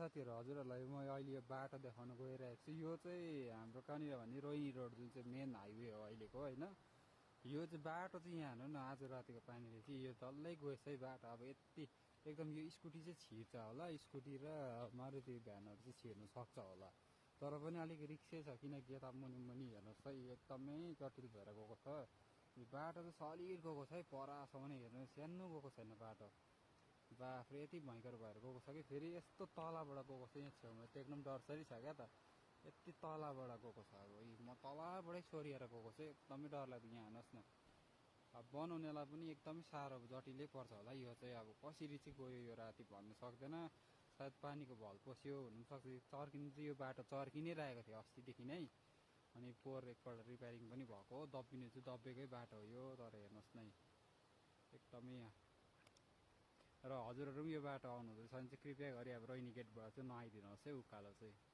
साथीहरू, हजुरहरूलाई म अहिले यो बाटो देखाउन गइरहेको छु। यो चाहिँ हाम्रो कहाँनिर भने रोहिणी रोड जुन चाहिँ मेन हाइवे हो अहिलेको होइन। यो चाहिँ बाटो चाहिँ यहाँ हेर्नु न, आज रातिको पानीले चाहिँ यो डल्लै गएछ है बाटो। अब यति एकदम यो स्कुटी चाहिँ छिर्छ होला, स्कुटी र मारुति भ्यानहरू चाहिँ छिर्नु सक्छ होला, तर पनि अलिक रिक्सै छ, किनकि यता मुनि हेर्नुहोस् है एकदमै जटिल भएर गएको छ। यो बाटो चाहिँ सलिड गएको छ है, परासम्म नै हेर्नु, सानो गएको छैन बाटो। बाफ्रे यति भयङ्कर भएर गएको छ कि फेरि यस्तो तलबाट गएको छ, यहाँ छेउमा त एकदम डरसरी छ क्या त, यति तलबाट गएको छ। अब म तलबाटै सोरिएर गएको चाहिँ एकदमै डर लाग्यो। यहाँ हेर्नुहोस् न, अब बनाउनेलाई पनि एकदमै साह्रो जटिलै पर्छ होला यो चाहिँ। अब कसरी चाहिँ गयो यो राति भन्नु सक्दैन, सायद पानीको भल पस्यो हुनसक्छ। चर्किनु चाहिँ यो बाटो चर्किनै रहेको थियो अस्तिदेखि नै, अनि पोहोर एकपल्ट रिपेयरिङ पनि भएको हो, दब्बिने चाहिँ दब्बेकै बाटो हो यो। तर हेर्नुहोस् न एकदमै यहाँ। र हजुरहरू पनि यो बाटो आउनुहुँदैछ भने चाहिँ कृपया गरी अब रोहिणी गेटबाट चाहिँ नआइदिनुहोस् है उकालो चाहिँ।